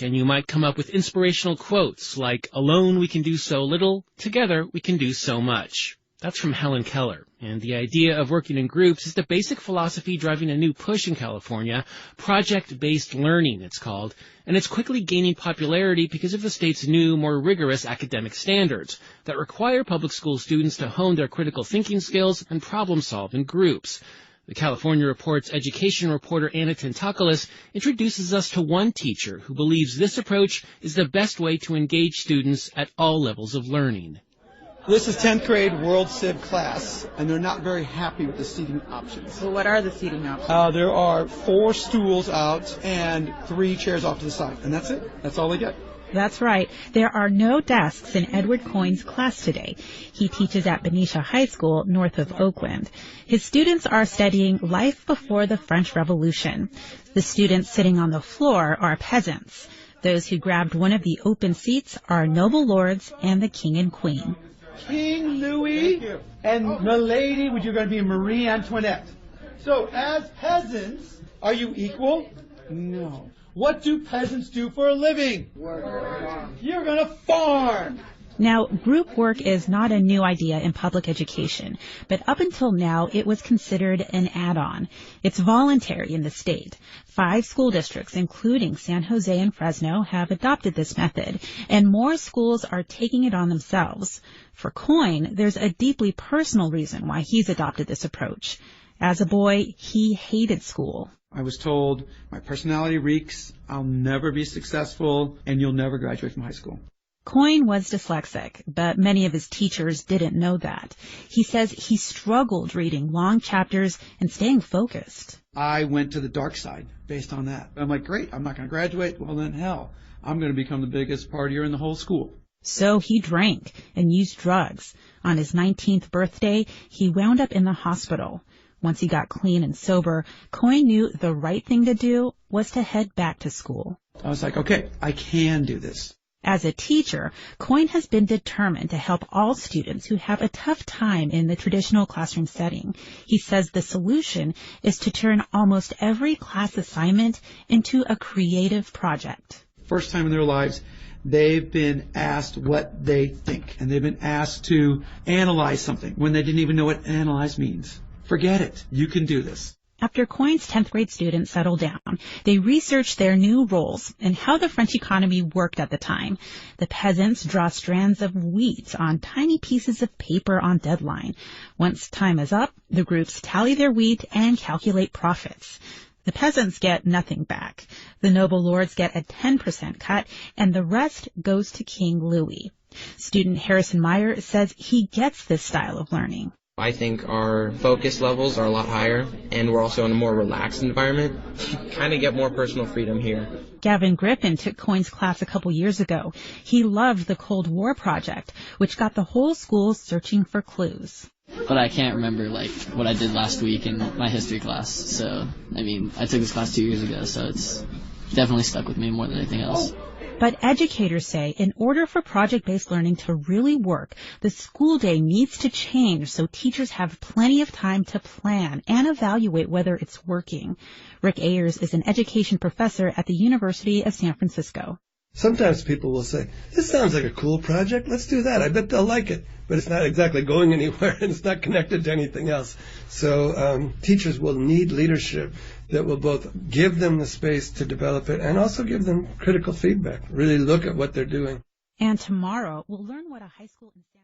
and you might come up with inspirational quotes like, "Alone we can do so little, together we can do so much." That's from Helen Keller. And the idea of working in groups is the basic philosophy driving a new push in California, project-based learning, it's called, and it's quickly gaining popularity because of the state's new, more rigorous academic standards that require public school students to hone their critical thinking skills and problem-solve in groups. The California Report's education reporter Anna Tentakoulis introduces us to one teacher who believes this approach is the best way to engage students at all levels of learning. This is 10th grade World Civ class, and they're not very happy with the seating options. Well, what are the seating options? There are 4 stools out and 3 chairs off to the side, and that's it. That's all they get. That's right. There are no desks in Edward Coyne's class today. He teaches at Benicia High School, north of Oakland. His students are studying life before the French Revolution. The students sitting on the floor are peasants. Those who grabbed one of the open seats are noble lords and the king and queen. King Louis and Milady, which you're going to be Marie Antoinette. So, as peasants, are you equal? No. What do peasants do for a living? Work. You're going to farm. Now, group work is not a new idea in public education, but up until now, it was considered an add-on. It's voluntary in the state. 5 school districts, including San Jose and Fresno, have adopted this method, and more schools are taking it on themselves. For Coyne, there's a deeply personal reason why he's adopted this approach. As a boy, he hated school. I was told, my personality reeks, I'll never be successful, and you'll never graduate from high school. Coyne was dyslexic, but many of his teachers didn't know that. He says he struggled reading long chapters and staying focused. I went to the dark side based on that. I'm like, great, I'm not going to graduate. Well, then hell, I'm going to become the biggest partier in the whole school. So he drank and used drugs. On his 19th birthday, he wound up in the hospital. Once he got clean and sober, Coyne knew the right thing to do was to head back to school. I was like, okay, I can do this. As a teacher, Coyne has been determined to help all students who have a tough time in the traditional classroom setting. He says the solution is to turn almost every class assignment into a creative project. First time in their lives, they've been asked what they think, and they've been asked to analyze something when they didn't even know what analyze means. Forget it. You can do this. After Coyne's 10th grade students settled down, they researched their new roles and how the French economy worked at the time. The peasants draw strands of wheat on tiny pieces of paper on deadline. Once time is up, the groups tally their wheat and calculate profits. The peasants get nothing back. The noble lords get a 10% cut, and the rest goes to King Louis. Student Harrison Meyer says he gets this style of learning. I think our focus levels are a lot higher, and we're also in a more relaxed environment. You kind of get more personal freedom here. Gavin Griffin took Coyne's class a couple years ago. He loved the Cold War project, which got the whole school searching for clues. But I can't remember, what I did last week in my history class. So, I took this class 2 years ago, so it's definitely stuck with me more than anything else. But educators say in order for project-based learning to really work, the school day needs to change so teachers have plenty of time to plan and evaluate whether it's working. Rick Ayers is an education professor at the University of San Francisco. Sometimes people will say, this sounds like a cool project, let's do that, I bet they'll like it. But it's not exactly going anywhere and it's not connected to anything else. So teachers will need leadership that will both give them the space to develop it and also give them critical feedback, really look at what they're doing. And tomorrow, we'll learn what a high school in San